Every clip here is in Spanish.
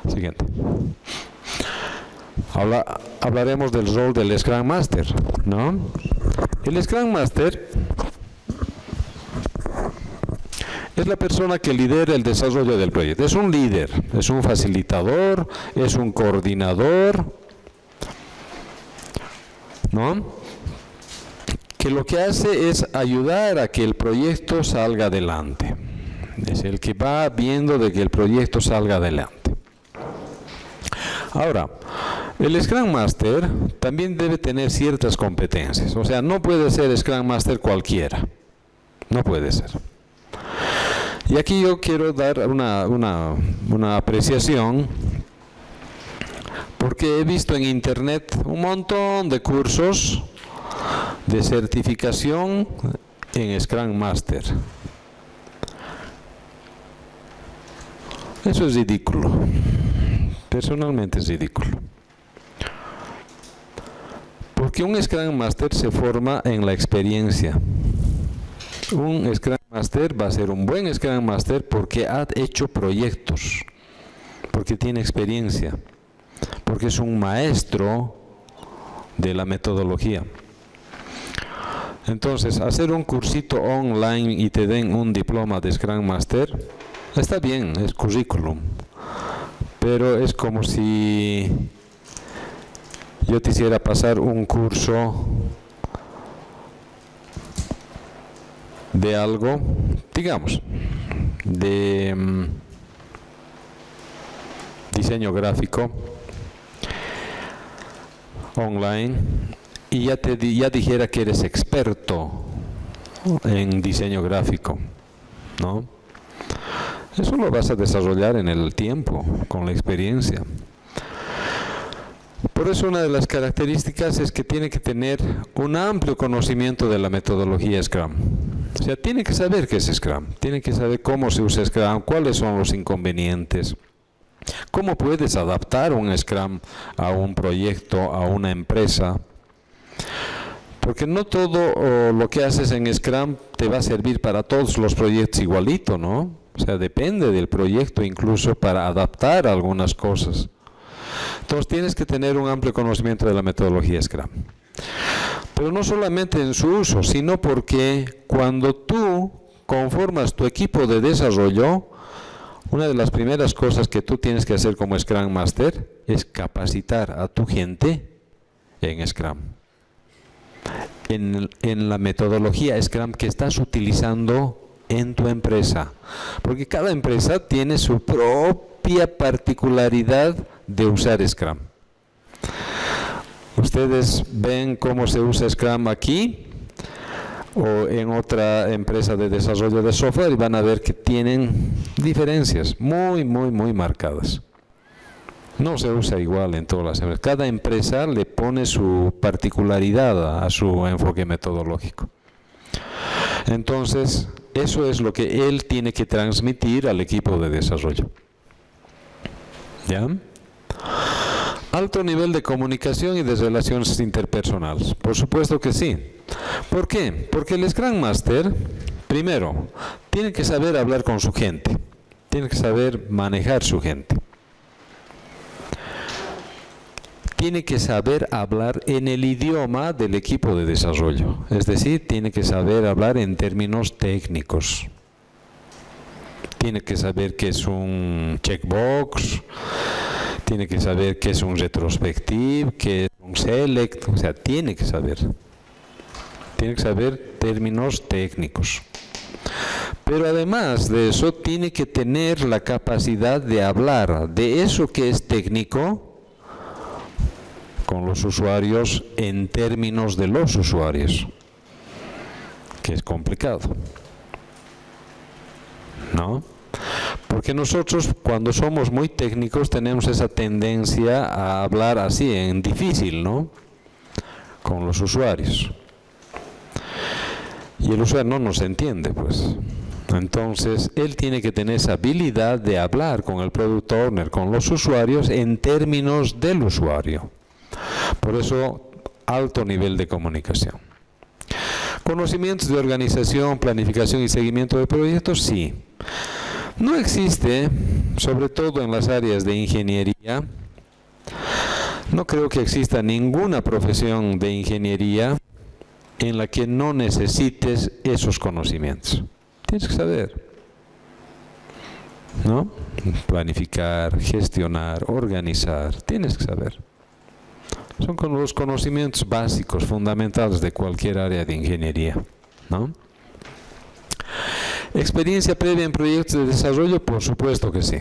Siguiente. Hablaremos del rol del Scrum Master, ¿no? El Scrum Master es la persona que lidera el desarrollo del proyecto. Es un líder, es un facilitador, es un coordinador, ¿no? Que lo que hace es ayudar a que el proyecto salga adelante. Es el que va viendo de que el proyecto salga adelante. Ahora, el Scrum Master también debe tener ciertas competencias. O sea, no puede ser Scrum Master cualquiera. No puede ser. Y aquí yo quiero dar una apreciación, porque he visto en internet un montón de cursos de certificación en Scrum Master. Eso es ridículo. Personalmente es ridículo. Porque un Scrum Master se forma en la experiencia. Un Scrum Master va a ser un buen Scrum Master porque ha hecho proyectos, porque tiene experiencia, porque es un maestro de la metodología. Entonces, hacer un cursito online y te den un diploma de Scrum Master, está bien, es currículum, pero es como si yo te hiciera pasar un curso de algo, digamos, de diseño gráfico online, y ya dijera que eres experto en diseño gráfico, ¿no? Eso lo vas a desarrollar en el tiempo, con la experiencia. Por eso una de las características es que tiene que tener un amplio conocimiento de la metodología Scrum. O sea, tiene que saber qué es Scrum, tiene que saber cómo se usa Scrum, cuáles son los inconvenientes, cómo puedes adaptar un Scrum a un proyecto, a una empresa. Porque no todo lo que haces en Scrum te va a servir para todos los proyectos igualito, ¿no? O sea, depende del proyecto incluso para adaptar algunas cosas. Entonces tienes que tener un amplio conocimiento de la metodología Scrum. Pero no solamente en su uso, sino porque cuando tú conformas tu equipo de desarrollo, una de las primeras cosas que tú tienes que hacer como Scrum Master es capacitar a tu gente en Scrum. En la metodología Scrum que estás utilizando en tu empresa. Porque cada empresa tiene su propia particularidad de usar Scrum. Ustedes ven cómo se usa Scrum aquí o en otra empresa de desarrollo de software y van a ver que tienen diferencias muy marcadas. No se usa igual en todas las empresas. Cada empresa le pone su particularidad a su enfoque metodológico. Entonces, eso es lo que él tiene que transmitir al equipo de desarrollo. ¿Ya? Alto nivel de comunicación y de relaciones interpersonales. Por supuesto que sí. ¿Por qué? Porque el Scrum Master, primero, tiene que saber hablar con su gente. Tiene que saber manejar su gente. Tiene que saber hablar en el idioma del equipo de desarrollo. Es decir, tiene que saber hablar en términos técnicos. Tiene que saber qué es un checkbox, tiene que saber qué es un retrospective, qué es un select, o sea, tiene que saber términos técnicos. Pero además de eso, tiene que tener la capacidad de hablar de eso que es técnico con los usuarios en términos de los usuarios, que es complicado, ¿no? Porque nosotros cuando somos muy técnicos tenemos esa tendencia a hablar así, en difícil, ¿no? Con los usuarios. Y el usuario no nos entiende, pues. Entonces, él tiene que tener esa habilidad de hablar con el Product Owner, con los usuarios, en términos del usuario. Por eso, alto nivel de comunicación. Conocimientos de organización, planificación y seguimiento de proyectos, sí. No existe, sobre todo en las áreas de ingeniería, no creo que exista ninguna profesión de ingeniería en la que no necesites esos conocimientos. Tienes que saber, ¿no? Planificar, gestionar, organizar, tienes que saber. Son como los conocimientos básicos, fundamentales de cualquier área de ingeniería, ¿no? ¿Experiencia previa en proyectos de desarrollo? Por supuesto que sí.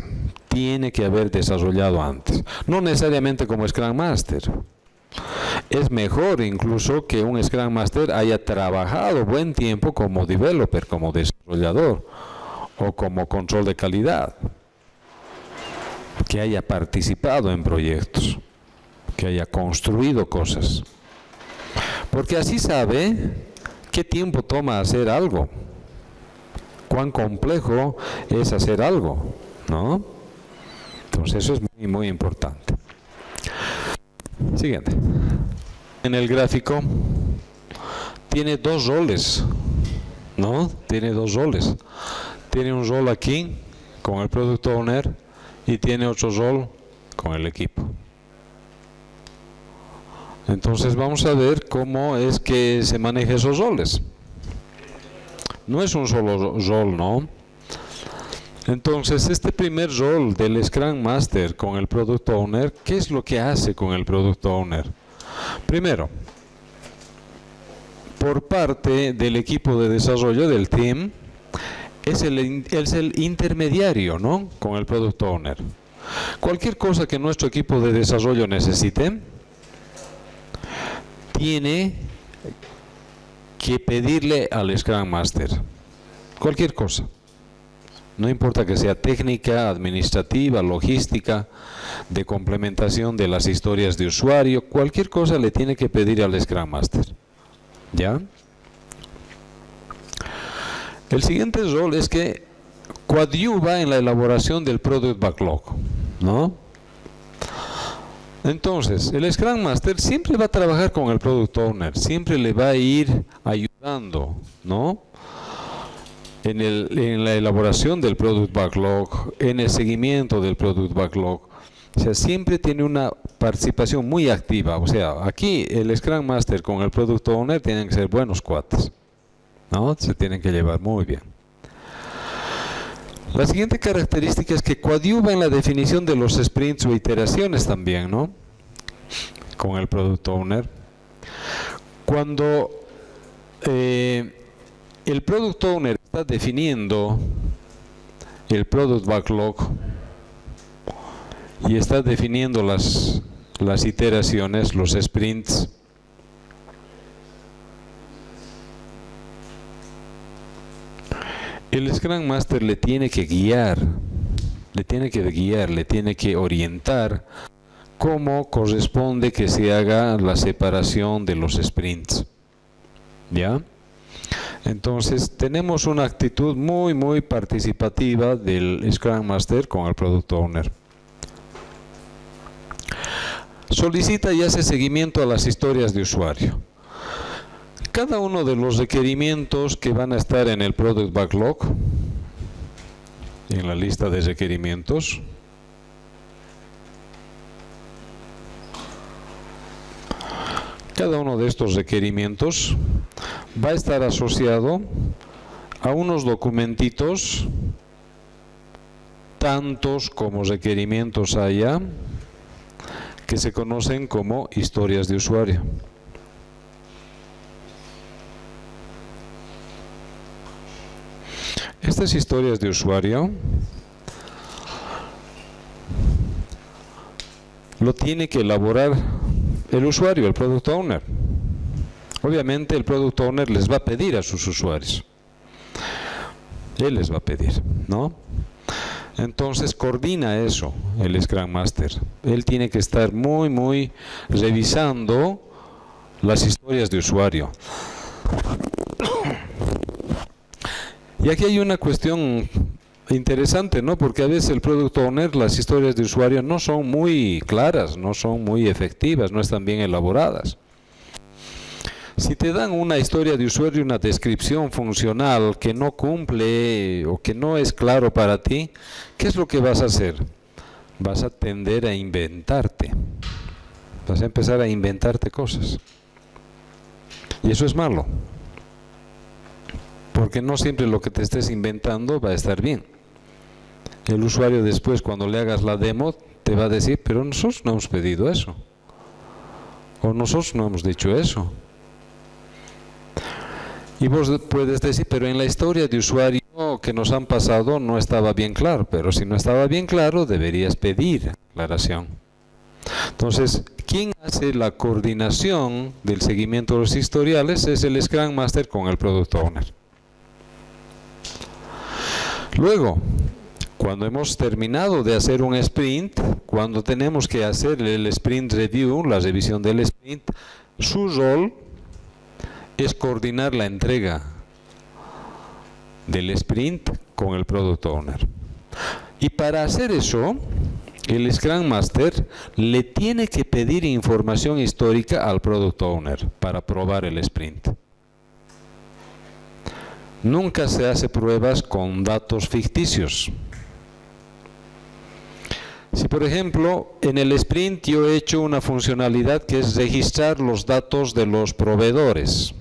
Tiene que haber desarrollado antes. No necesariamente como Scrum Master. Es mejor incluso que un Scrum Master haya trabajado buen tiempo como developer, como desarrollador o como control de calidad. Que haya participado en proyectos, que haya construido cosas. Porque así sabe qué tiempo toma hacer algo. Cuán complejo es hacer algo, ¿no? Entonces eso es muy, muy importante. Siguiente. En el gráfico tiene dos roles, ¿no? Tiene dos roles. Tiene un rol aquí con el Product Owner y tiene otro rol con el equipo. Entonces vamos a ver cómo es que se manejan esos roles. No es un solo rol, ¿no? Entonces, este primer rol del Scrum Master con el Product Owner, ¿qué es lo que hace con el Product Owner? Primero, por parte del equipo de desarrollo del team, es el intermediario, ¿no? Con el Product Owner. Cualquier cosa que nuestro equipo de desarrollo necesite, tiene que pedirle al Scrum Master. Cualquier cosa. No importa que sea técnica, administrativa, logística, de complementación de las historias de usuario, cualquier cosa le tiene que pedir al Scrum Master. ¿Ya? El siguiente rol es que coadyuva en la elaboración del Product Backlog, ¿no? Entonces, el Scrum Master siempre va a trabajar con el Product Owner, siempre le va a ir ayudando, ¿no? En la elaboración del Product Backlog, en el seguimiento del Product Backlog. O sea, siempre tiene una participación muy activa. O sea, aquí el Scrum Master con el Product Owner tienen que ser buenos cuates, ¿no? Se tienen que llevar muy bien. La siguiente característica es que coadyuva en la definición de los sprints o iteraciones también, ¿no? Con el Product Owner. Cuando el Product Owner está definiendo el Product Backlog y está definiendo las iteraciones, los sprints, el Scrum Master le tiene que guiar, le tiene que orientar cómo corresponde que se haga la separación de los sprints. ¿Ya? Entonces tenemos una actitud muy, muy participativa del Scrum Master con el Product Owner. Solicita y hace seguimiento a las historias de usuario. Cada uno de los requerimientos que van a estar en el Product Backlog, en la lista de requerimientos, cada uno de estos requerimientos va a estar asociado a unos documentitos, tantos como requerimientos haya, que se conocen como historias de usuario. Estas historias de usuario lo tiene que elaborar el usuario, el Product Owner. Obviamente el Product Owner les va a pedir a sus usuarios. Él les va a pedir, ¿no? Entonces coordina eso el Scrum Master. Él tiene que estar muy, muy revisando las historias de usuario. Y aquí hay una cuestión interesante, ¿no? Porque a veces el Product Owner, las historias de usuario no son muy claras, no son muy efectivas, no están bien elaboradas. Si te dan una historia de usuario y una descripción funcional que no cumple o que no es claro para ti, ¿qué es lo que vas a hacer? Vas a tender a inventarte. Vas a empezar a inventarte cosas. Y eso es malo. Porque no siempre lo que te estés inventando va a estar bien. El usuario después, cuando le hagas la demo, te va a decir, pero nosotros no hemos pedido eso. O nosotros no hemos dicho eso. Y vos puedes decir, pero en la historia de usuario que nos han pasado no estaba bien claro. Pero si no estaba bien claro, deberías pedir aclaración. Entonces, quien hace la coordinación del seguimiento de los historiales es el Scrum Master con el Product Owner. Luego, cuando hemos terminado de hacer un sprint, cuando tenemos que hacer el sprint review, la revisión del sprint, su rol es coordinar la entrega del sprint con el Product Owner. Y para hacer eso, el Scrum Master le tiene que pedir información histórica al Product Owner para probar el sprint. Nunca se hace pruebas con datos ficticios. Si por ejemplo en el sprint yo he hecho una funcionalidad que es registrar los datos de los proveedores.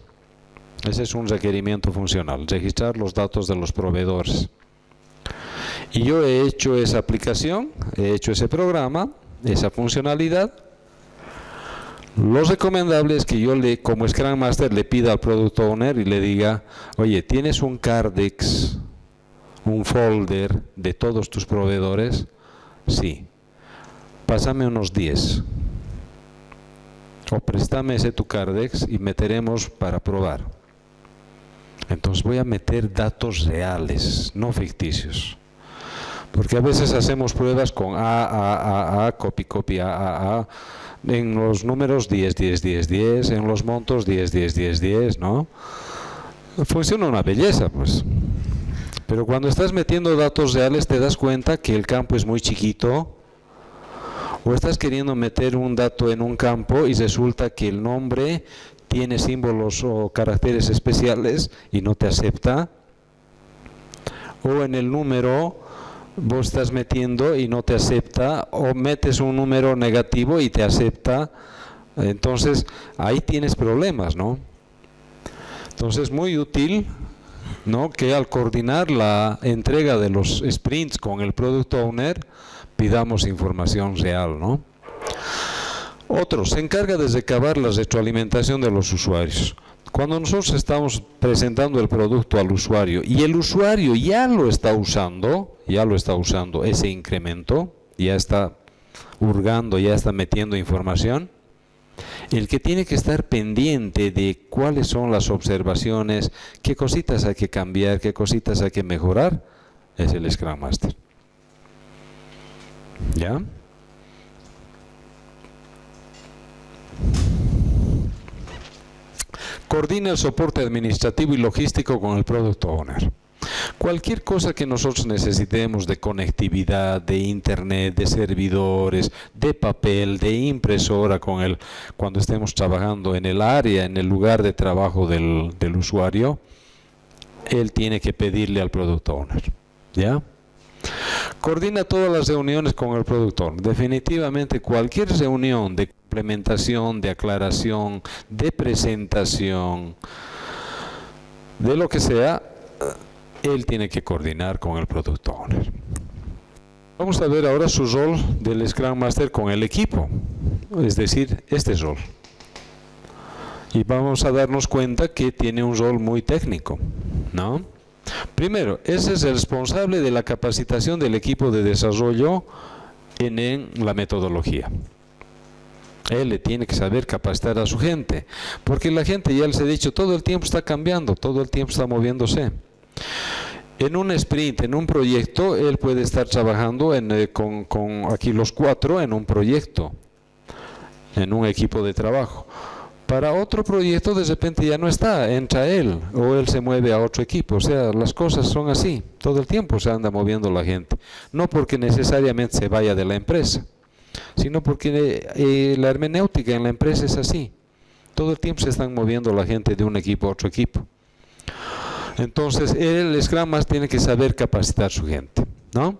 Ese es un requerimiento funcional, registrar los datos de los proveedores. Y yo he hecho esa aplicación, he hecho ese programa, esa funcionalidad. Lo recomendable es que yo como Scrum Master le pida al Product Owner y le diga, oye, ¿tienes un Cardex, un folder de todos tus proveedores? Sí. Pásame unos 10. O préstame ese tu Cardex y meteremos para probar. Entonces voy a meter datos reales, no ficticios. Porque a veces hacemos pruebas con copy, en los números 10, 10, 10, 10, en los montos 10, 10, 10, 10, ¿no? Funciona una belleza, pues. Pero cuando estás metiendo datos reales te das cuenta que el campo es muy chiquito, o estás queriendo meter un dato en un campo y resulta que el nombre tiene símbolos o caracteres especiales y no te acepta, o en el número vos estás metiendo y no te acepta, o metes un número negativo y te acepta, entonces ahí tienes problemas, ¿no? Entonces muy útil, ¿no?, que al coordinar la entrega de los sprints con el Product Owner pidamos información real, ¿no? Otro, se encarga de recabar la retroalimentación de los usuarios. Cuando nosotros estamos presentando el producto al usuario y el usuario ya lo está usando ese incremento, ya está hurgando, ya está metiendo información, el que tiene que estar pendiente de cuáles son las observaciones, qué cositas hay que cambiar, qué cositas hay que mejorar, es el Scrum Master. ¿Ya? Coordina el soporte administrativo y logístico con el Product Owner. Cualquier cosa que nosotros necesitemos de conectividad, de internet, de servidores, de papel, de impresora, cuando estemos trabajando en el área, en el lugar de trabajo del usuario, él tiene que pedirle al Product Owner. ¿Ya? Coordina todas las reuniones con el Product Owner. Definitivamente cualquier reunión de implementación, de aclaración, de presentación, de lo que sea, él tiene que coordinar con el Product Owner. Vamos a ver ahora su rol del Scrum Master con el equipo, es decir, este rol. Y vamos a darnos cuenta que tiene un rol muy técnico, ¿no? Primero, ese es el responsable de la capacitación del equipo de desarrollo en la metodología. Él le tiene que saber capacitar a su gente, porque la gente, ya les he dicho, todo el tiempo está cambiando, todo el tiempo está moviéndose. En un sprint, en un proyecto, él puede estar trabajando con aquí los 4 en un proyecto, en un equipo de trabajo. Para otro proyecto de repente ya no está, entra él o él se mueve a otro equipo. O sea, las cosas son así, todo el tiempo se anda moviendo la gente. No porque necesariamente se vaya de la empresa, sino porque la hermenéutica en la empresa es así. Todo el tiempo se están moviendo la gente de un equipo a otro equipo. Entonces, el Scrum Master tiene que saber capacitar a su gente, ¿no?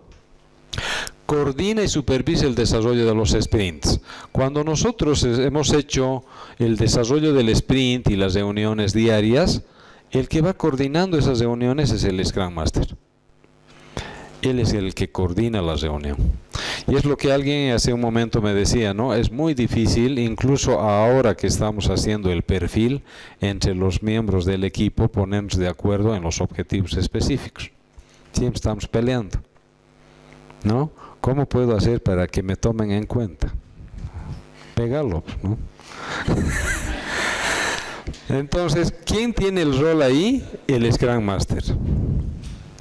Coordina y supervisa el desarrollo de los sprints. Cuando nosotros hemos hecho el desarrollo del sprint y las reuniones diarias, el que va coordinando esas reuniones es el Scrum Master. Él es el que coordina la reunión. Y es lo que alguien hace un momento me decía, ¿no? Es muy difícil, incluso ahora que estamos haciendo el perfil entre los miembros del equipo, ponernos de acuerdo en los objetivos específicos. Siempre estamos peleando, ¿no? ¿Cómo puedo hacer para que me tomen en cuenta? Pégalo, ¿no? Entonces, ¿quién tiene el rol ahí? El Scrum Master,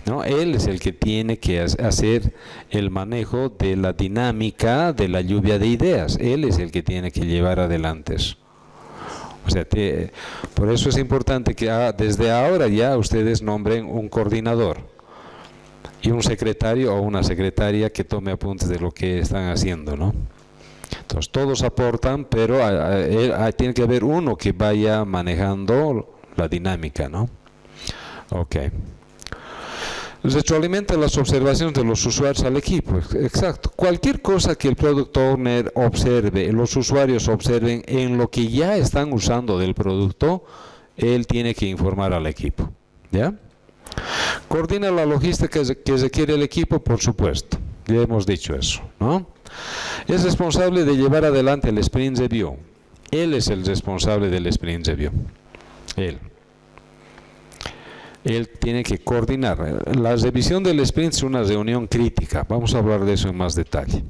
¿no? Él es el que tiene que hacer el manejo de la dinámica de la lluvia de ideas. Él es el que tiene que llevar adelante eso. O sea, por eso es importante que desde ahora ya ustedes nombren un coordinador y un secretario o una secretaria que tome apuntes de lo que están haciendo, ¿no? Entonces todos aportan, pero tiene que haber uno que vaya manejando la dinámica, ¿no? Ok. Retroalimenta las observaciones de los usuarios al equipo. Exacto. Cualquier cosa que el Product Owner observe, los usuarios observen en lo que ya están usando del producto, él tiene que informar al equipo, ¿ya? Coordina la logística que requiere el equipo, por supuesto. Ya hemos dicho eso, ¿no? Es responsable de llevar adelante el Sprint Review. Él es el responsable del Sprint Review. Él tiene que coordinar. La revisión del sprint es una reunión crítica. Vamos a hablar de eso en más detalle.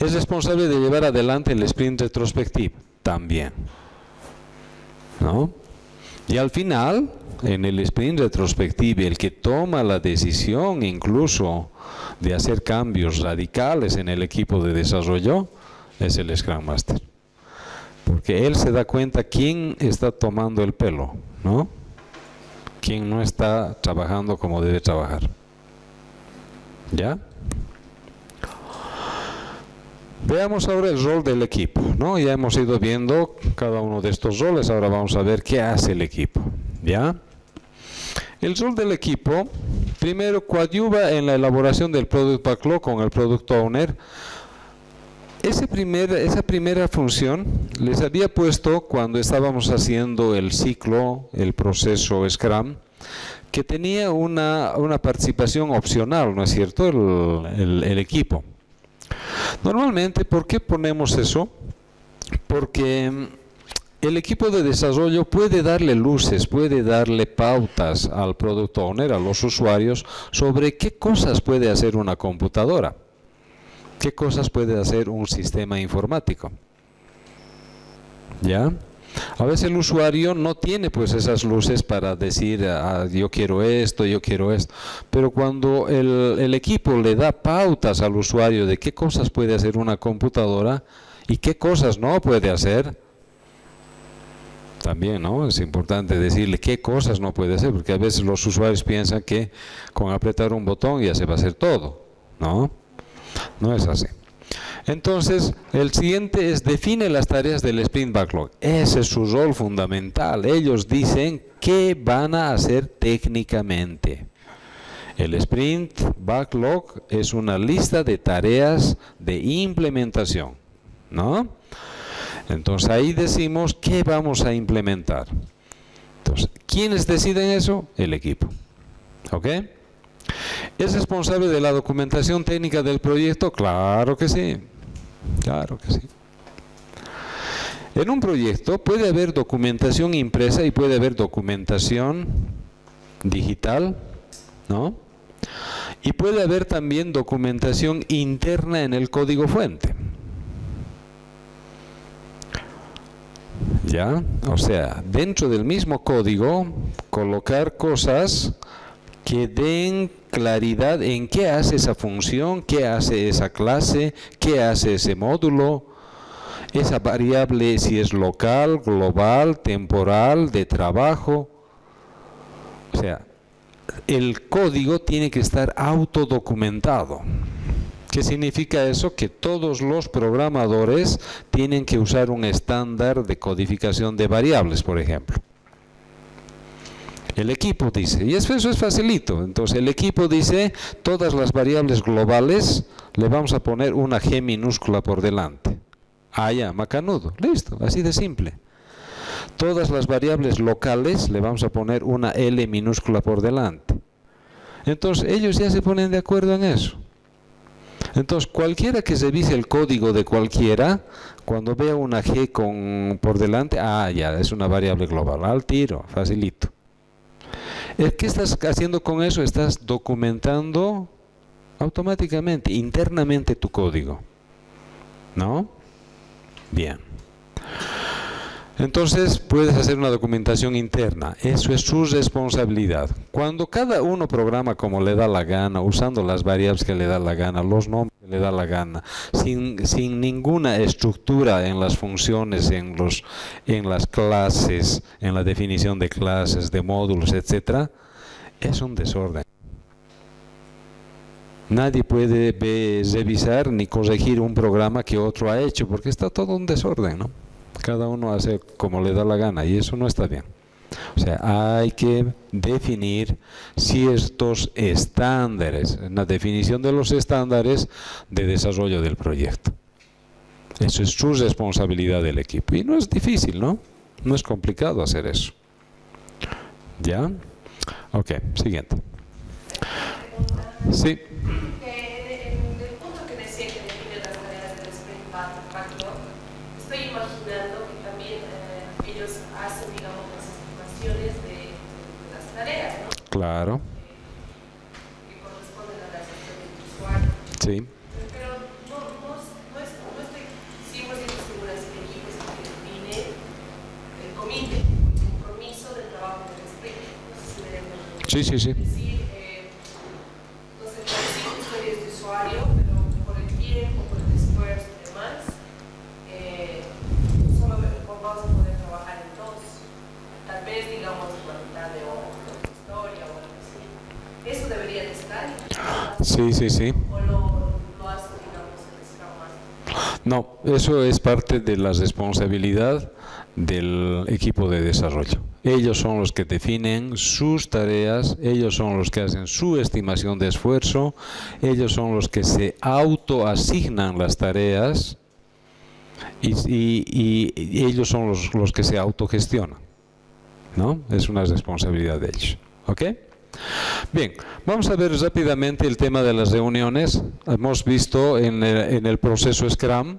Es responsable de llevar adelante el sprint retrospectivo. También, ¿no? Y al final, en el sprint retrospectivo, el que toma la decisión incluso de hacer cambios radicales en el equipo de desarrollo es el Scrum Master. Porque él se da cuenta quién está tomando el pelo, ¿no? Quién no está trabajando como debe trabajar. ¿Ya? Veamos ahora el rol del equipo, ¿no? Ya hemos ido viendo cada uno de estos roles, ahora vamos a ver qué hace el equipo, ¿ya? El rol del equipo, primero, coadyuva en la elaboración del Product Backlog con el Product Owner. Esa primera función les había puesto cuando estábamos haciendo el ciclo, el proceso Scrum, que tenía una participación opcional, ¿no es cierto?, el equipo. Normalmente, ¿por qué ponemos eso? Porque el equipo de desarrollo puede darle luces, puede darle pautas al Product Owner, a los usuarios, sobre qué cosas puede hacer una computadora. ¿Qué cosas puede hacer un sistema informático? ¿Ya? A veces el usuario no tiene pues esas luces para decir, yo quiero esto, pero cuando el equipo le da pautas al usuario de qué cosas puede hacer una computadora y qué cosas no puede hacer, también, ¿no? Es importante decirle qué cosas no puede hacer, porque a veces los usuarios piensan que con apretar un botón ya se va a hacer todo, ¿no? No es así. Entonces, el siguiente es define las tareas del Sprint Backlog. Ese es su rol fundamental. Ellos dicen qué van a hacer técnicamente. El Sprint Backlog es una lista de tareas de implementación, ¿no? Entonces, ahí decimos qué vamos a implementar. Entonces, ¿quiénes deciden eso? El equipo. ¿Ok? ¿Es responsable de la documentación técnica del proyecto? Claro que sí. Claro que sí. En un proyecto puede haber documentación impresa y puede haber documentación digital, ¿no? Y puede haber también documentación interna en el código fuente. ¿Ya? O sea, dentro del mismo código, colocar cosas que den claridad en qué hace esa función, qué hace esa clase, qué hace ese módulo, esa variable si es local, global, temporal, de trabajo. O sea, el código tiene que estar autodocumentado. ¿Qué significa eso? Que todos los programadores tienen que usar un estándar de codificación de variables, por ejemplo. El equipo dice, y eso es facilito, entonces el equipo dice, todas las variables globales le vamos a poner una G minúscula por delante. Ah, ya, macanudo, listo, así de simple. Todas las variables locales le vamos a poner una L minúscula por delante. Entonces ellos ya se ponen de acuerdo en eso. Entonces cualquiera que revise el código de cualquiera, cuando vea una G por delante, ah, ya, es una variable global, al tiro, facilito. ¿Qué estás haciendo con eso? Estás documentando automáticamente, internamente tu código, ¿no? Bien. Entonces puedes hacer una documentación interna, eso es su responsabilidad. Cuando cada uno programa como le da la gana, usando las variables que le da la gana, los nombres que le da la gana, sin ninguna estructura en las funciones, en las clases, en la definición de clases, de módulos, etc., es un desorden. Nadie puede revisar ni corregir un programa que otro ha hecho, porque está todo un desorden, ¿no? Cada uno hace como le da la gana y eso no está bien. O sea, hay que definir ciertos estándares, una definición de los estándares de desarrollo del proyecto. Eso es su responsabilidad del equipo. Y no es difícil, ¿no? No es complicado hacer eso. ¿Ya? Ok, siguiente. Sí. Claro. Que corresponden a la gestión del usuario. Sí. Pero no estoy 100% segura si el equipo es el que define el comité, el compromiso del trabajo del sprint. No sé si me dejo. Sí. Es decir, entonces sí historias de usuario, pero por el tiempo, por el esfuerzo y demás, solo vamos a poder trabajar en dos. Tal vez, digamos, la mitad de hora. ¿Eso debería de estar? Sí. ¿O lo hace, digamos, el Scrum Master? No, eso es parte de la responsabilidad del equipo de desarrollo. Ellos son los que definen sus tareas, ellos son los que hacen su estimación de esfuerzo, ellos son los que se autoasignan las tareas y ellos son los que se autogestionan, ¿no? Es una responsabilidad de ellos. ¿Ok? Bien, vamos a ver rápidamente el tema de las reuniones. Hemos visto en el proceso Scrum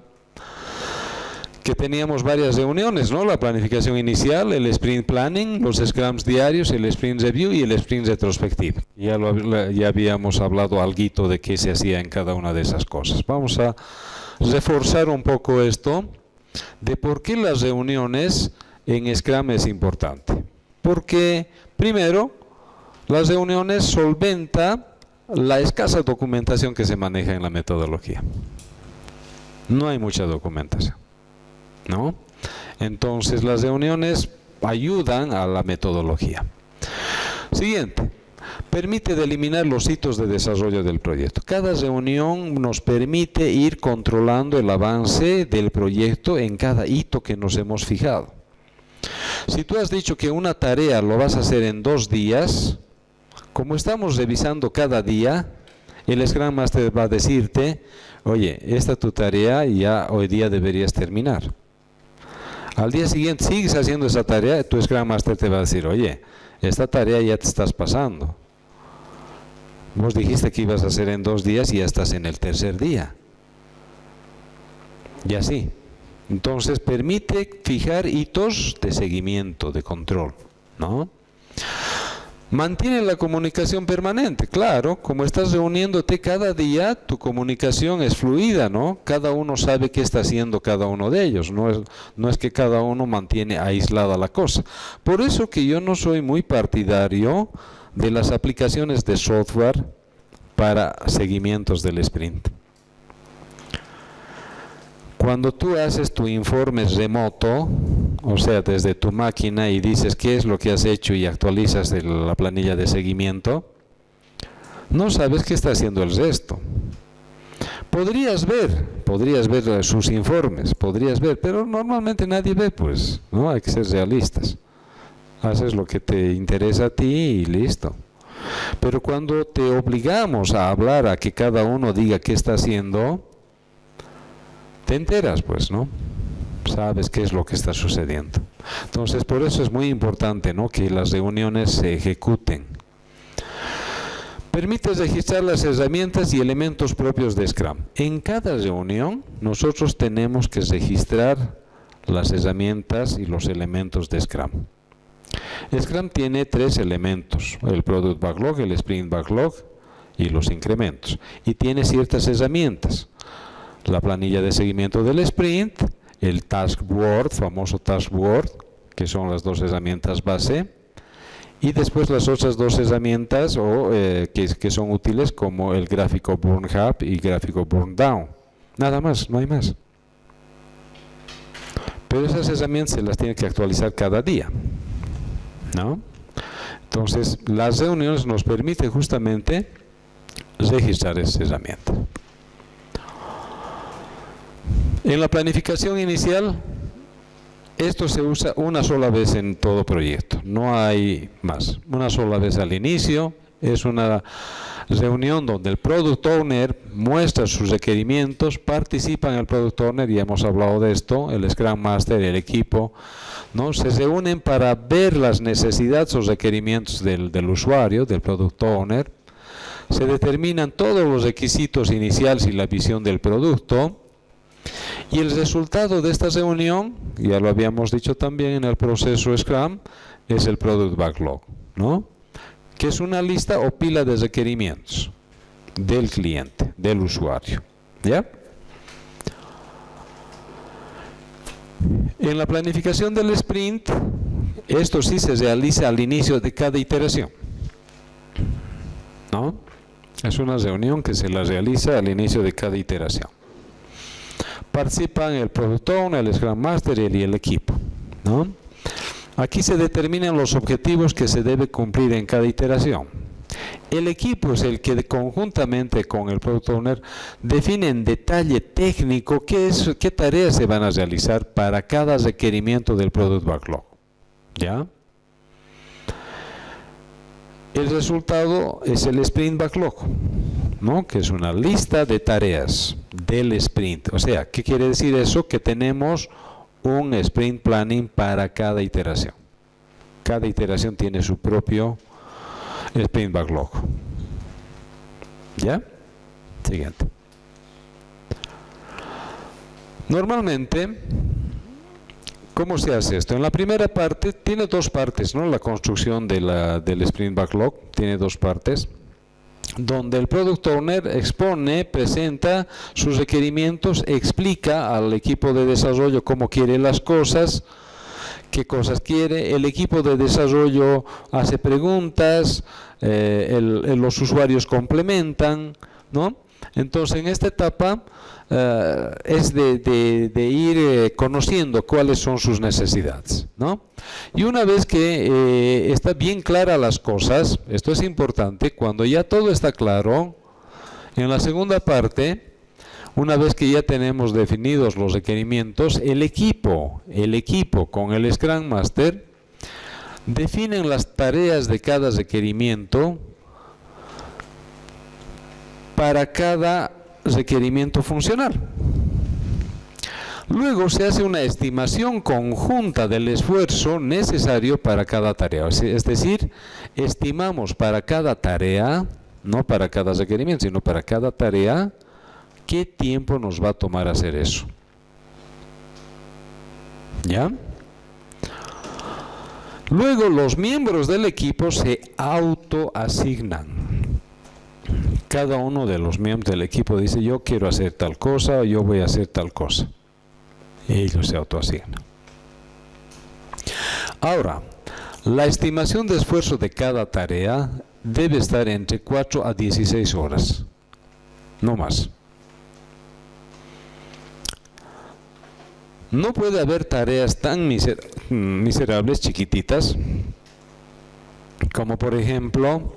que teníamos varias reuniones, ¿no? La planificación inicial, el sprint planning, los scrums diarios, el sprint review y el sprint retrospectivo. Ya habíamos hablado algo de qué se hacía en cada una de esas cosas. Vamos a reforzar un poco esto de por qué las reuniones en Scrum es importante. Porque, primero, las reuniones solventa la escasa documentación que se maneja en la metodología. No hay mucha documentación, ¿no? Entonces las reuniones ayudan a la metodología. Siguiente, permite eliminar los hitos de desarrollo del proyecto. Cada reunión nos permite ir controlando el avance del proyecto en cada hito que nos hemos fijado. Si tú has dicho que una tarea lo vas a hacer en 2 días, como estamos revisando cada día, el Scrum Master va a decirte, oye, esta tu tarea ya hoy día deberías terminar. Al día siguiente sigues haciendo esa tarea, tu Scrum Master te va a decir, oye, esta tarea ya te estás pasando. Vos dijiste que ibas a hacer en 2 días y ya estás en el 3er día. Y así. Entonces permite fijar hitos de seguimiento, de control, ¿no? Mantiene la comunicación permanente, claro, como estás reuniéndote cada día, tu comunicación es fluida, ¿no? Cada uno sabe qué está haciendo cada uno de ellos, no es que cada uno mantiene aislada la cosa. Por eso que yo no soy muy partidario de las aplicaciones de software para seguimientos del sprint. Cuando tú haces tu informe remoto, o sea, desde tu máquina y dices qué es lo que has hecho y actualizas la planilla de seguimiento, no sabes qué está haciendo el resto. podrías ver sus informes, podrías ver, pero normalmente nadie ve, pues, ¿no? Hay que ser realistas. Haces lo que te interesa a ti y listo. Pero cuando te obligamos a hablar, a que cada uno diga qué está haciendo, te enteras, pues, ¿no? Sabes qué es lo que está sucediendo. Entonces, por eso es muy importante, ¿no?, que las reuniones se ejecuten. Permite registrar las herramientas y elementos propios de Scrum. En cada reunión, nosotros tenemos que registrar las herramientas y los elementos de Scrum. Scrum tiene 3 elementos: el Product Backlog, el Sprint Backlog y los incrementos. Y tiene ciertas herramientas: la planilla de seguimiento del sprint, el Task Board, famoso Task Board, que son las 2 herramientas base, y después las otras 2 herramientas que son útiles, como el gráfico Burn Up y gráfico Burn Down. Nada más, no hay más. Pero esas herramientas se las tiene que actualizar cada día, ¿no? Entonces, las reuniones nos permiten justamente registrar esa herramienta. En la planificación inicial, esto se usa una sola vez en todo proyecto, no hay más. Una sola vez al inicio, es una reunión donde el Product Owner muestra sus requerimientos, participa en el Product Owner, y hemos hablado de esto, el Scrum Master, el equipo, ¿no? Se reúnen para ver las necesidades o requerimientos del usuario, del Product Owner. Se determinan todos los requisitos iniciales y la visión del producto. Y el resultado de esta reunión, ya lo habíamos dicho también en el proceso Scrum, es el Product Backlog, ¿no?, que es una lista o pila de requerimientos del cliente, del usuario, ¿ya? En la planificación del sprint, esto sí se realiza al inicio de cada iteración, ¿no? Es una reunión que se la realiza al inicio de cada iteración. Participan el Product Owner, el Scrum Master y el equipo, ¿no? Aquí se determinan los objetivos que se debe cumplir en cada iteración. El equipo es el que conjuntamente con el Product Owner define en detalle técnico qué tareas se van a realizar para cada requerimiento del Product Backlog, ¿ya? El resultado es el Sprint Backlog, ¿no?, que es una lista de tareas del sprint. O sea, ¿qué quiere decir eso? Que tenemos un sprint planning para cada iteración. Cada iteración tiene su propio Sprint Backlog. ¿Ya? Siguiente. Normalmente, ¿cómo se hace esto? En la primera parte, tiene 2 partes, ¿no? La construcción del Sprint Backlog tiene 2 partes, donde el Product Owner expone, presenta sus requerimientos, explica al equipo de desarrollo cómo quiere las cosas, qué cosas quiere. El equipo de desarrollo hace preguntas, los usuarios complementan, ¿no? Entonces, en esta etapa es de ir conociendo cuáles son sus necesidades, ¿no? Y una vez que está bien clara las cosas, esto es importante, cuando ya todo está claro, en la segunda parte, una vez que ya tenemos definidos los requerimientos, el equipo con el Scrum Master definen las tareas de cada requerimiento para cada requerimiento funcional. Luego se hace una estimación conjunta del esfuerzo necesario para cada tarea. Es decir, estimamos para cada tarea, no para cada requerimiento, sino para cada tarea, qué tiempo nos va a tomar hacer eso. ¿Ya? Luego los miembros del equipo se autoasignan. Cada uno de los miembros del equipo dice: yo quiero hacer tal cosa o yo voy a hacer tal cosa. Y ellos se autoasignan. Ahora, la estimación de esfuerzo de cada tarea debe estar entre 4 a 16 horas, no más. No puede haber tareas tan miserables, chiquititas, como por ejemplo,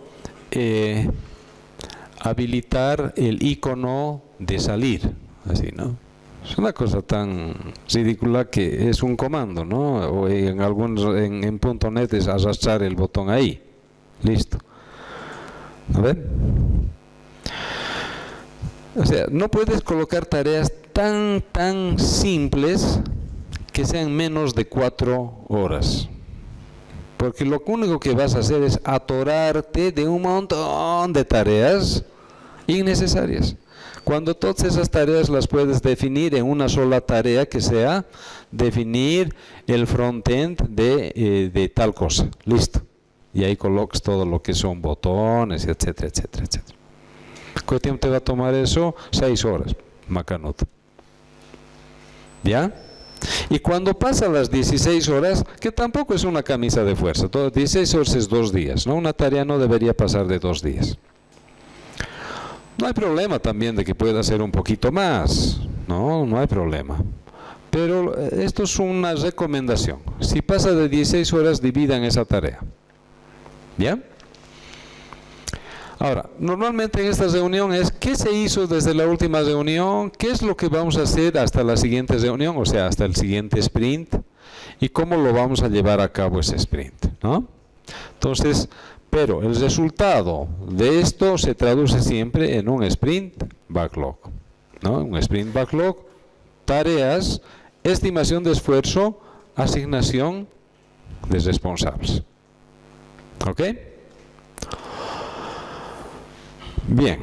habilitar el icono de salir, así, ¿no? Es una cosa tan ridícula que es un comando, ¿no? O en en .NET es arrastrar el botón ahí. Listo. ¿A ver? O sea, no puedes colocar tareas tan simples que sean menos de 4 horas. Porque lo único que vas a hacer es atorarte de un montón de tareas innecesarias. Cuando todas esas tareas las puedes definir en una sola tarea, que sea definir el frontend de tal cosa. Listo. Y ahí colocas todo lo que son botones, etcétera, etcétera, etcétera. ¿Cuánto tiempo te va a tomar eso? 6 horas, macanuto. ¿Ya? Y cuando pasan las 16 horas, que tampoco es una camisa de fuerza, 16 horas es 2 días, ¿no? Una tarea no debería pasar de 2 días. No hay problema también de que pueda ser un poquito más, no hay problema. Pero esto es una recomendación. Si pasa de 16 horas, dividan esa tarea. ¿Ya? Ahora, normalmente en esta reunión es ¿qué se hizo desde la última reunión? ¿Qué es lo que vamos a hacer hasta la siguiente reunión? O sea, hasta el siguiente sprint. ¿Y cómo lo vamos a llevar a cabo ese sprint? ¿No? Entonces, pero el resultado de esto se traduce siempre en un sprint backlog, ¿no? Un sprint backlog, tareas, estimación de esfuerzo, asignación de responsables. ¿Ok? Bien.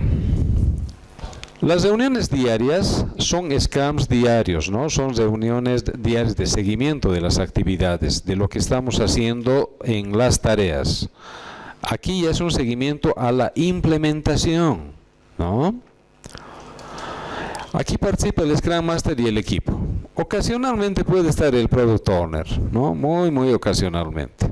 Las reuniones diarias son scrums diarios, ¿no? Son reuniones diarias de seguimiento de las actividades, de lo que estamos haciendo en las tareas. Aquí ya es un seguimiento a la implementación, ¿no? Aquí participa el Scrum Master y el equipo. Ocasionalmente puede estar el Product Owner, ¿no? Muy ocasionalmente.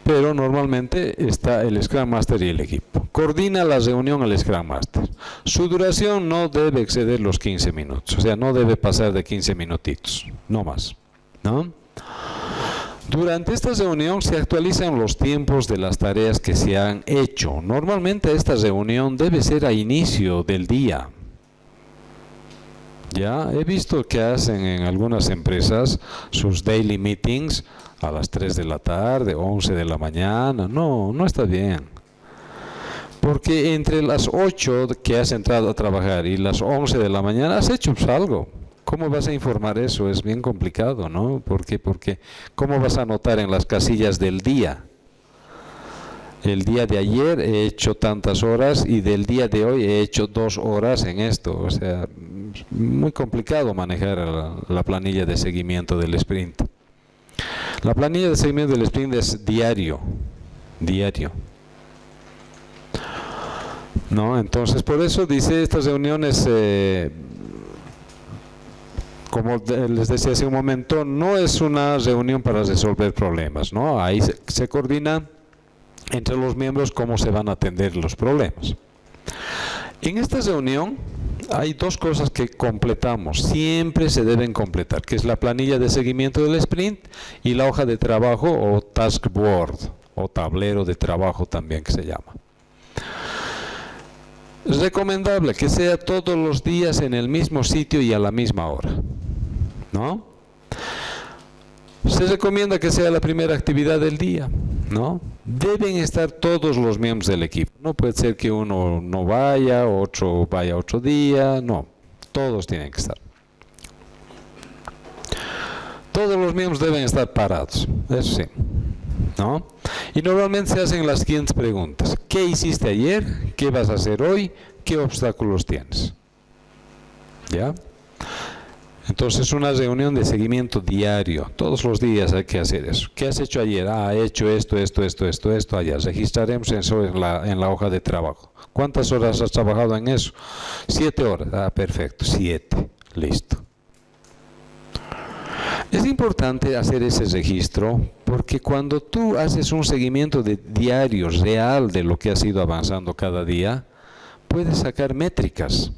Pero normalmente está el Scrum Master y el equipo. Coordina la reunión al Scrum Master. Su duración no debe exceder los 15 minutos, o sea, no debe pasar de 15 minutitos, no más, ¿no? Durante esta reunión se actualizan los tiempos de las tareas que se han hecho. Normalmente esta reunión debe ser a inicio del día. Ya he visto que hacen en algunas empresas sus daily meetings a las 3 de la tarde, 11 de la mañana. No está bien. Porque entre las 8 que has entrado a trabajar y las 11 de la mañana has hecho algo. ¿Cómo vas a informar eso? Es bien complicado, ¿no? Porque ¿cómo vas a anotar en las casillas del día? El día de ayer he hecho tantas horas y del día de hoy he hecho 2 horas en esto. O sea, muy complicado manejar la planilla de seguimiento del sprint. La planilla de seguimiento del sprint es diario. ¿No? Entonces, por eso dice estas reuniones... como les decía hace un momento, no es una reunión para resolver problemas, ¿no? Ahí se coordina entre los miembros cómo se van a atender los problemas. En esta reunión hay 2 cosas que completamos, siempre se deben completar, que es la planilla de seguimiento del sprint y la hoja de trabajo o task board, o tablero de trabajo también que se llama. Es recomendable que sea todos los días en el mismo sitio y a la misma hora, ¿no? Se recomienda que sea la primera actividad del día, ¿no? Deben estar todos los miembros del equipo. No puede ser que uno no vaya, otro vaya otro día, no. Todos tienen que estar. Todos los miembros deben estar parados, eso sí, ¿no? Y normalmente se hacen las siguientes preguntas. ¿Qué hiciste ayer? ¿Qué vas a hacer hoy? ¿Qué obstáculos tienes? ¿Ya? Entonces, una reunión de seguimiento diario. Todos los días hay que hacer eso. ¿Qué has hecho ayer? He hecho esto. Allá registraremos eso en la hoja de trabajo. ¿Cuántas horas has trabajado en eso? 7 horas. Perfecto. 7. Listo. Es importante hacer ese registro porque cuando tú haces un seguimiento diario real de lo que has ido avanzando cada día, puedes sacar métricas.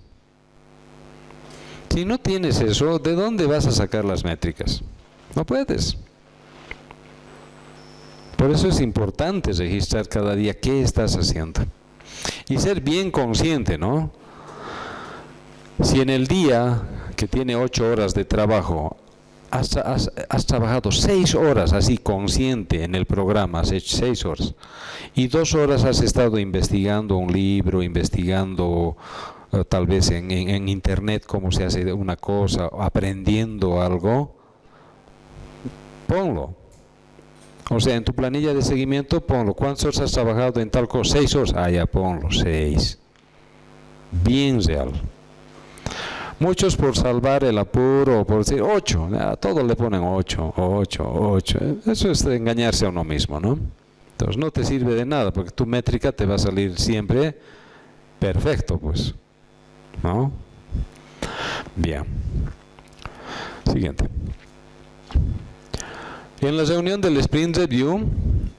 Si no tienes eso, ¿de dónde vas a sacar las métricas? No puedes. Por eso es importante registrar cada día qué estás haciendo. Y ser bien consciente, ¿no? Si en el día que tiene 8 horas de trabajo, has trabajado 6 horas así consciente en el programa, has hecho 6 horas, y 2 horas has estado investigando un libro, investigando tal vez en internet cómo se hace una cosa, aprendiendo algo, ponlo. O sea, en tu planilla de seguimiento ponlo. ¿Cuántas horas has trabajado en tal cosa? 6 horas. Ah, ya ponlo, 6. Bien real. Muchos por salvar el apuro, por decir 8, a todos le ponen 8. Eso es engañarse a uno mismo, ¿no? Entonces no te sirve de nada, porque tu métrica te va a salir siempre perfecto, pues, ¿no? Bien. Siguiente. En la reunión del Sprint Review,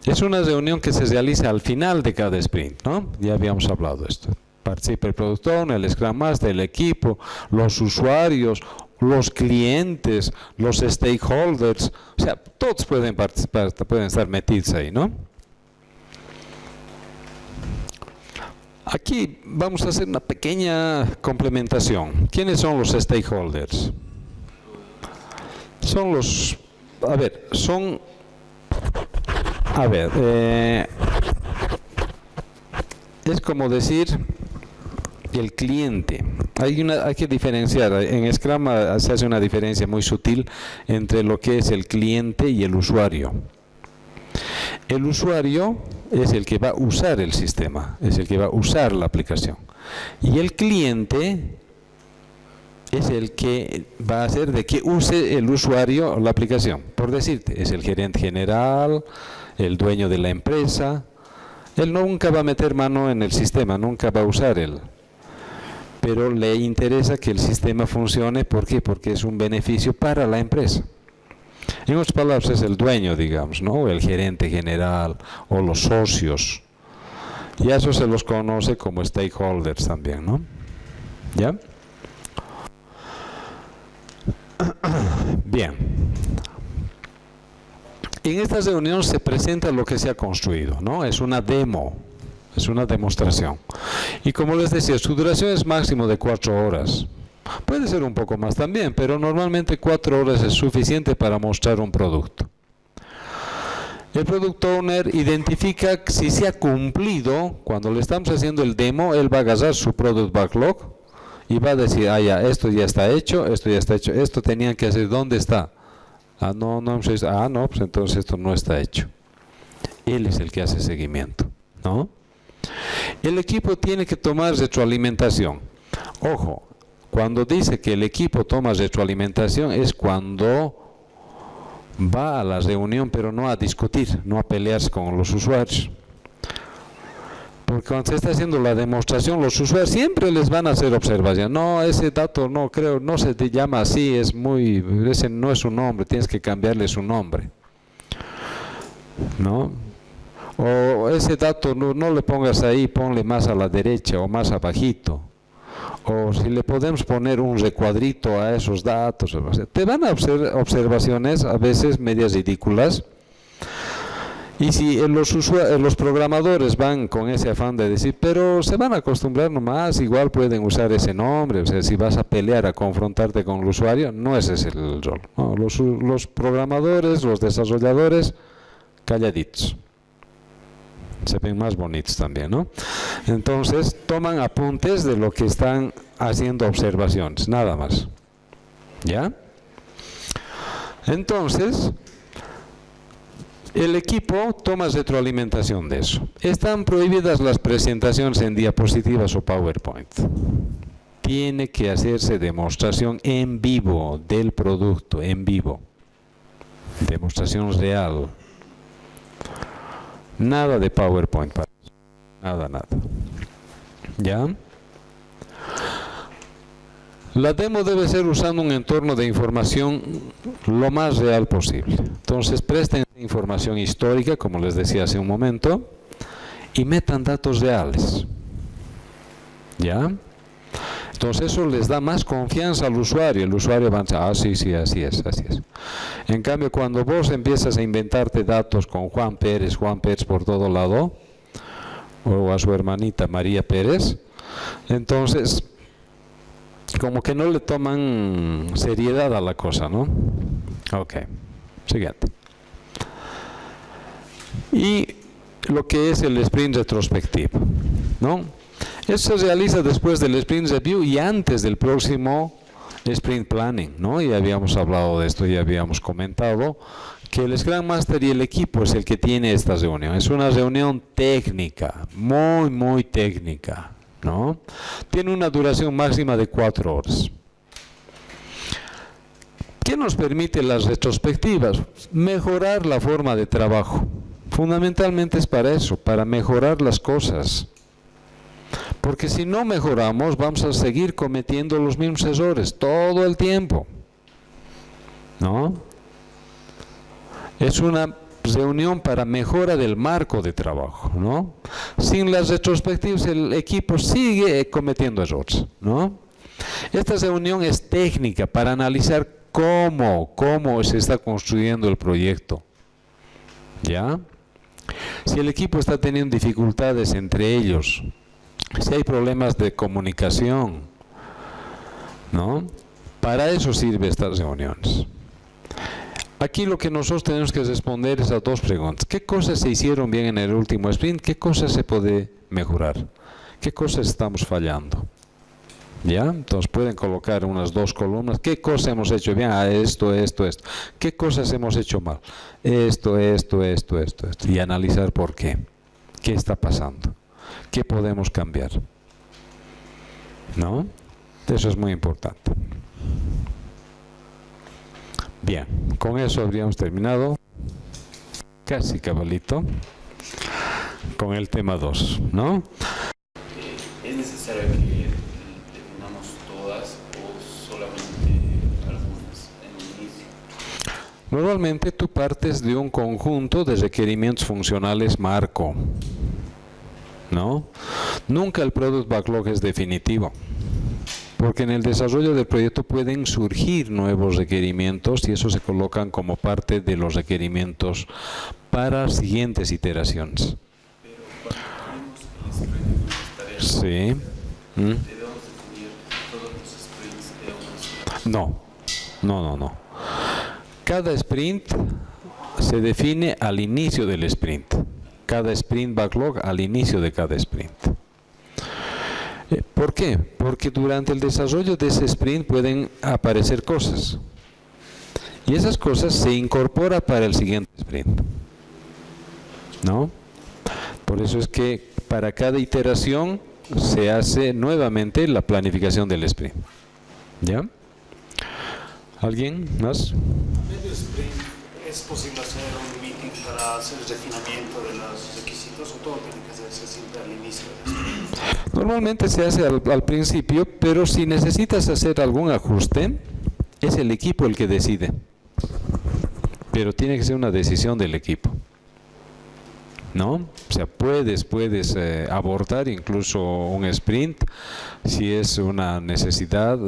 es una reunión que se realiza al final de cada sprint, ¿no? Ya habíamos hablado de esto. Participa el Product Owner, el Scrum Master, el equipo, los usuarios, los clientes, los stakeholders, o sea, todos pueden participar, pueden estar metidos ahí, ¿no? Aquí vamos a hacer una pequeña complementación. ¿Quiénes son los stakeholders? Son los... es como decir el cliente. Hay que diferenciar, en Scrum se hace una diferencia muy sutil entre lo que es el cliente y el usuario. El usuario es el que va a usar el sistema, es el que va a usar la aplicación. Y el cliente es el que va a hacer de que use el usuario la aplicación. Por decirte, es el gerente general, el dueño de la empresa. Él nunca va a meter mano en el sistema, nunca va a usar él. Pero le interesa que el sistema funcione. ¿Por qué? Porque es un beneficio para la empresa. En otras palabras, es el dueño, digamos, ¿no? El gerente general o los socios. Y a eso se los conoce como stakeholders también, ¿no? ¿Ya? Bien. En esta reunión se presenta lo que se ha construido, ¿no? Es una demo, es una demostración. Y como les decía, su duración es máximo de 4 horas. Puede ser un poco más también, pero normalmente 4 horas es suficiente para mostrar un producto. El Product Owner identifica si se ha cumplido. Cuando le estamos haciendo el demo, él va a agarrar su Product Backlog y va a decir, ah, ya, esto ya está hecho, esto tenían que hacer, ¿dónde está? Ah, no, pues entonces esto no está hecho. Él es el que hace seguimiento, ¿no? El equipo tiene que tomar retroalimentación. Ojo, cuando dice que el equipo toma retroalimentación es cuando va a la reunión, pero no a discutir, no a pelearse con los usuarios. Porque cuando se está haciendo la demostración, los usuarios siempre les van a hacer observación. No, ese dato no se te llama así, ese no es su nombre, tienes que cambiarle su nombre, ¿no? O ese dato no le pongas ahí, ponle más a la derecha o más abajito. O si le podemos poner un recuadrito a esos datos. O sea, te van a hacer observaciones a veces medias ridículas. Y si los programadores van con ese afán de decir, pero se van a acostumbrar nomás, igual pueden usar ese nombre. O sea, si vas a pelear, a confrontarte con el usuario, no ese es el rol. No, los programadores, los desarrolladores, calladitos. Se ven más bonitos también, ¿no? Entonces, toman apuntes de lo que están haciendo observaciones, nada más. ¿Ya? Entonces, el equipo toma retroalimentación de eso. Están prohibidas las presentaciones en diapositivas o PowerPoint. Tiene que hacerse demostración en vivo del producto, en vivo. Demostración real. Nada de PowerPoint para eso. Nada. ¿Ya? La demo debe ser usando un entorno de información lo más real posible. Entonces presten información histórica, como les decía hace un momento, y metan datos reales. ¿Ya? Entonces eso les da más confianza al usuario. El usuario va a decir, sí, así es. En cambio, cuando vos empiezas a inventarte datos con Juan Pérez por todo lado, o a su hermanita María Pérez, entonces como que no le toman seriedad a la cosa, ¿no? Ok, siguiente. Y lo que es el sprint retrospectivo, ¿no? Eso se realiza después del sprint review y antes del próximo sprint planning, ¿no? Ya habíamos hablado de esto, ya habíamos comentado que el Scrum Master y el equipo es el que tiene esta reunión. Es una reunión técnica, muy técnica, ¿no? Tiene una duración máxima de 4 horas. ¿Qué nos permite las retrospectivas? Mejorar la forma de trabajo. Fundamentalmente es para eso, para mejorar las cosas. Porque si no mejoramos, vamos a seguir cometiendo los mismos errores todo el tiempo, ¿no? Es una reunión para mejora del marco de trabajo, ¿no? Sin las retrospectivas, el equipo sigue cometiendo errores, ¿no? Esta reunión es técnica para analizar cómo se está construyendo el proyecto, ¿ya? Si el equipo está teniendo dificultades entre ellos, si hay problemas de comunicación, ¿no? Para eso sirven estas reuniones. Aquí lo que nosotros tenemos que responder es a 2 preguntas. ¿Qué cosas se hicieron bien en el último sprint? ¿Qué cosas se puede mejorar? ¿Qué cosas estamos fallando? ¿Ya? Entonces pueden colocar unas 2 columnas. ¿Qué cosas hemos hecho bien? Esto. ¿Qué cosas hemos hecho mal? Esto. Y analizar por qué. ¿Qué está pasando? ¿Qué podemos cambiar? ¿No? Eso es muy importante. Bien, con eso habríamos terminado, casi cabalito, con el tema 2, ¿no? ¿Es necesario que definamos todas o solamente algunas en un inicio? Normalmente tú partes de un conjunto de requerimientos funcionales marco, ¿no? Nunca el Product Backlog es definitivo. Porque en el desarrollo del proyecto pueden surgir nuevos requerimientos y eso se colocan como parte de los requerimientos para siguientes iteraciones. Pero cuando tenemos el sprint de unas tareas, Sí. ¿debemos definir todos los sprints de unas? No. Cada sprint se define al inicio del sprint. Cada sprint backlog al inicio de cada sprint. ¿Por qué? Porque durante el desarrollo de ese sprint pueden aparecer cosas. Y esas cosas se incorporan para el siguiente sprint, ¿no? Por eso es que para cada iteración se hace nuevamente la planificación del sprint. ¿Ya? ¿Alguien más? Medio sprint, ¿es posible hacer un meeting para hacer el refinamiento de los requisitos o todo tiene que hacerse siempre al inicio del sprint? Normalmente se hace al principio, pero si necesitas hacer algún ajuste, es el equipo el que decide. Pero tiene que ser una decisión del equipo, ¿no? O sea, puedes abortar incluso un sprint si es una necesidad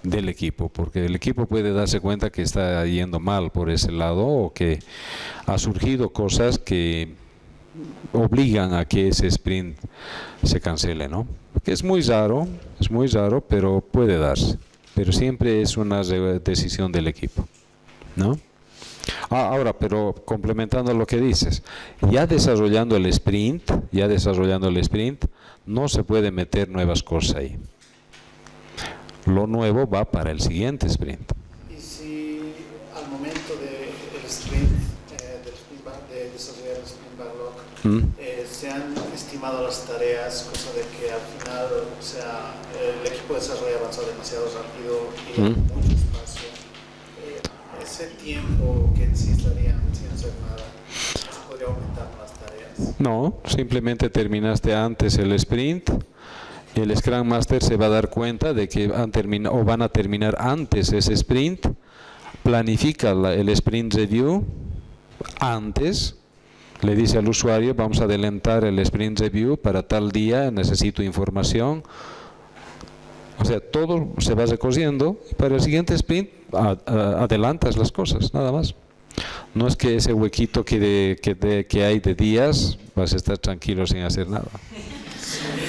del equipo, porque el equipo puede darse cuenta que está yendo mal por ese lado o que ha surgido cosas que obligan a que ese sprint se cancele, ¿no? Que es muy raro, pero puede darse. Pero siempre es una decisión del equipo, ¿no? Ahora, pero complementando lo que dices, ya desarrollando el sprint, no se puede meter nuevas cosas ahí. Lo nuevo va para el siguiente sprint. Y si al momento del sprint, de desarrollar el sprint backlog, se han estimado las tareas, cosa de que al final, o sea, el equipo de desarrollo ha avanzado demasiado rápido y hay mucho espacio. Ese tiempo que sí estarían sin hacer nada, ¿se podría aumentar las tareas? No, simplemente terminaste antes el sprint. El Scrum Master se va a dar cuenta de que van a terminar antes ese sprint. Planifica el sprint review antes. Le dice al usuario, vamos a adelantar el sprint review para tal día, necesito información. sea, todo se va recociendo y para el siguiente sprint adelantas las cosas, nada más. No es que ese huequito que hay de días vas a estar tranquilo sin hacer nada.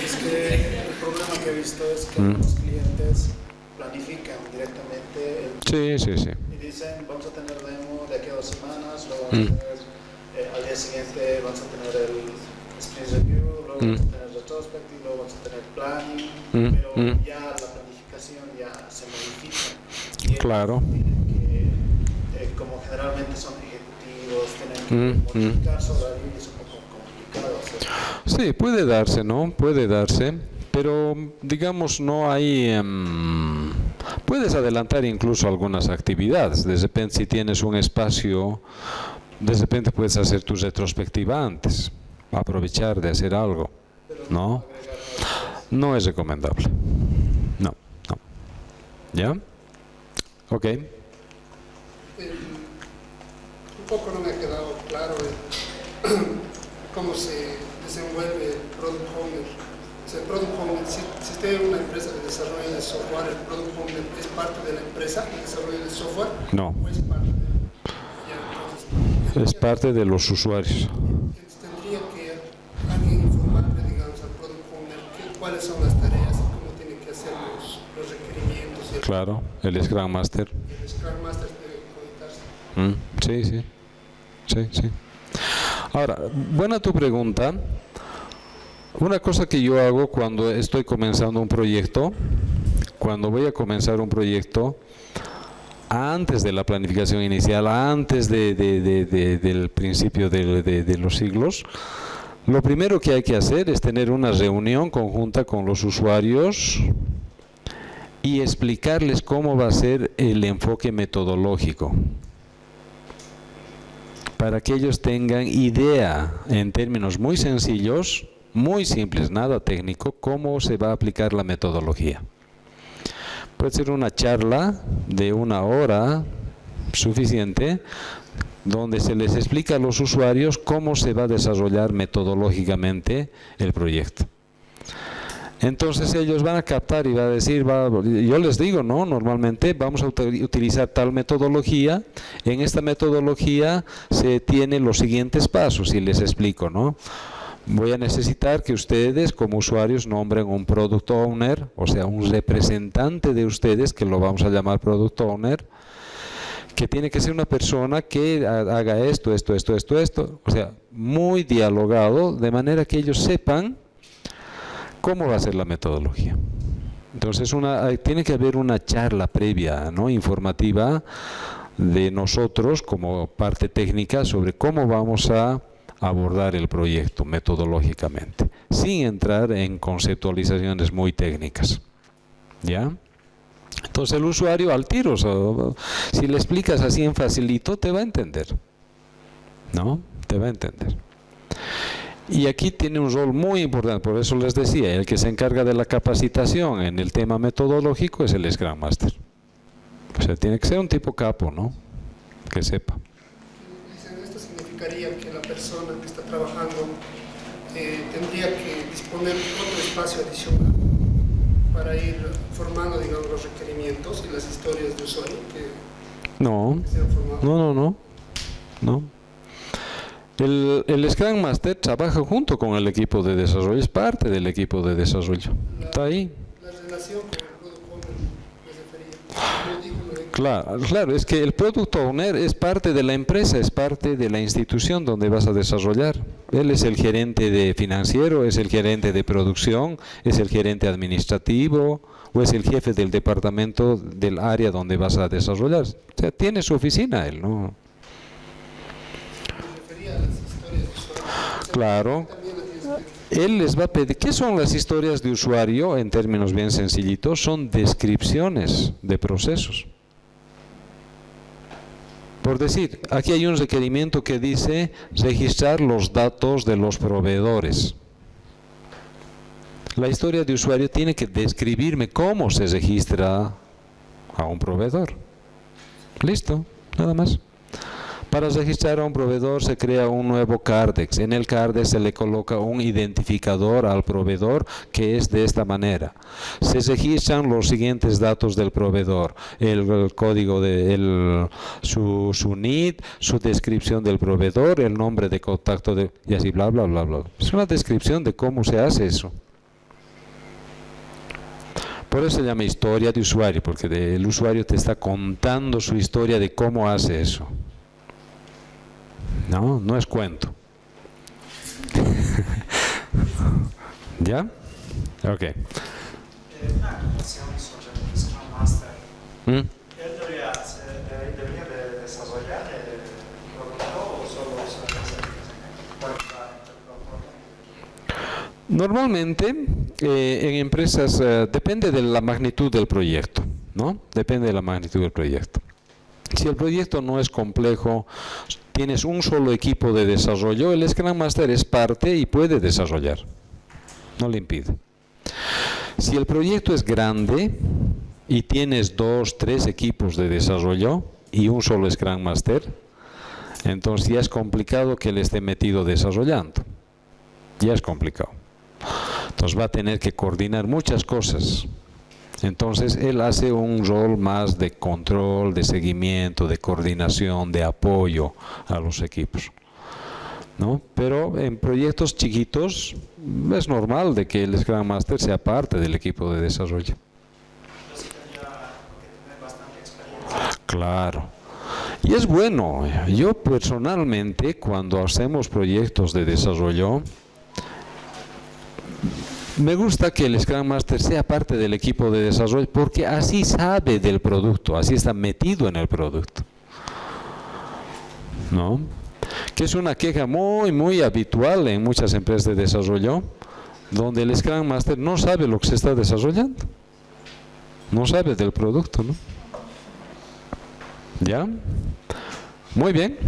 Es que el problema que he visto es que los clientes planifican directamente Sí. y dicen, vamos a tener demo de aquí a 2 semanas, luego vamos a tener, al día siguiente vamos a tener el sprint review, luego vamos a tener retrospective, luego vamos a tener planning, pero ya la planificación ya se modifica. Y Claro. como generalmente son ejecutivos, tienen que modificar su horario y es un poco complicado hacer. Sí, puede darse, ¿no? Puede darse, pero digamos no hay... puedes adelantar incluso algunas actividades. De repente si tienes un espacio, de repente puedes hacer tu retrospectiva antes, aprovechar de hacer algo, ¿no? No es recomendable. No. ¿Ya? Ok. Un poco no me ha quedado claro cómo se desenvuelve el Product Owner. O sea, el Product Owner, si usted es una empresa de desarrollo de software, ¿el Product Owner es parte de la empresa de desarrollo de software? No. ¿O es parte de Es parte de los usuarios. Entonces, tendría que alguien informarle, digamos, al Product Owner cuáles son las tareas y cómo tiene que hacer los requerimientos. Y Claro, el Scrum Master. el Scrum Master debe conectarse. Sí. Ahora, buena tu pregunta. Una cosa que yo hago cuando estoy comenzando un proyecto, cuando voy a comenzar un proyecto, antes de la planificación inicial, antes del principio de los siglos, lo primero que hay que hacer es tener una reunión conjunta con los usuarios y explicarles cómo va a ser el enfoque metodológico, para que ellos tengan idea en términos muy sencillos, muy simples, nada técnico, cómo se va a aplicar la metodología. Puede ser una charla de 1 hora suficiente, donde se les explica a los usuarios cómo se va a desarrollar metodológicamente el proyecto. Entonces ellos van a captar y van a decir, yo les digo, ¿no? Normalmente vamos a utilizar tal metodología, en esta metodología se tienen los siguientes pasos y les explico, ¿no? Voy a necesitar que ustedes como usuarios nombren un Product Owner, o sea, un representante de ustedes, que lo vamos a llamar Product Owner, que tiene que ser una persona que haga esto, o sea, muy dialogado, de manera que ellos sepan cómo va a ser la metodología. Entonces tiene que haber una charla previa, ¿no? Informativa de nosotros como parte técnica sobre cómo vamos a abordar el proyecto metodológicamente, sin entrar en conceptualizaciones muy técnicas. ¿Ya? Entonces el usuario al tiro, si le explicas así en facilito, te va a entender. ¿No? Te va a entender. Y aquí tiene un rol muy importante, por eso les decía, el que se encarga de la capacitación en el tema metodológico es el Scrum Master. O sea, tiene que ser un tipo capo, ¿no? Que sepa. Dicen, esto significaría que la persona que está trabajando tendría que disponer otro espacio adicional para ir formando, digamos, los requerimientos y las historias de usuario que sean formados. No. El Scrum Master trabaja junto con el equipo de desarrollo, es parte del equipo de desarrollo. Está ahí. La relación con el Product Owner me refería. Claro, es que el Product Owner es parte de la empresa, es parte de la institución donde vas a desarrollar. Él es el gerente de financiero, es el gerente de producción, es el gerente administrativo o es el jefe del departamento del área donde vas a desarrollar. O sea, tiene su oficina él, ¿no? Claro, él les va a pedir, ¿qué son las historias de usuario? En términos bien sencillitos, son descripciones de procesos. Por decir, aquí hay un requerimiento que dice registrar los datos de los proveedores. La historia de usuario tiene que describirme cómo se registra a un proveedor. Listo, nada más. Para registrar a un proveedor se crea un nuevo CARDEX. En el CARDEX se le coloca un identificador al proveedor que es de esta manera. Se registran los siguientes datos del proveedor: el código su NID, su descripción del proveedor, el nombre de contacto y así bla bla bla bla. Es una descripción de cómo se hace eso. Por eso se llama historia de usuario, porque el usuario te está contando su historia de cómo hace eso. No, no es cuento. ¿Ya? Ok. Una cuestión sobre el Scrum Master. ¿Él debería de desarrollar el producto o solo usar Normalmente, en empresas, depende de la magnitud del proyecto, ¿no? Depende de la magnitud del proyecto. Si el proyecto no es complejo, tienes un solo equipo de desarrollo, el Scrum Master es parte y puede desarrollar. No le impide. Si el proyecto es grande y tienes 2, 3 equipos de desarrollo y un solo Scrum Master, entonces ya es complicado que él esté metido desarrollando. Ya es complicado. Entonces va a tener que coordinar muchas cosas. Entonces él hace un rol más de control, de seguimiento, de coordinación, de apoyo a los equipos, ¿no? Pero en proyectos chiquitos es normal de que el Scrum Master sea parte del equipo de desarrollo. Entonces tendría que tener bastante experiencia. Claro. Y es bueno. Yo personalmente, cuando hacemos proyectos de desarrollo, me gusta que el Scrum Master sea parte del equipo de desarrollo, porque así sabe del producto, así está metido en el producto, ¿no? Que es una queja muy habitual en muchas empresas de desarrollo, donde el Scrum Master no sabe lo que se está desarrollando, no sabe del producto, ¿no? ¿Ya? Muy bien.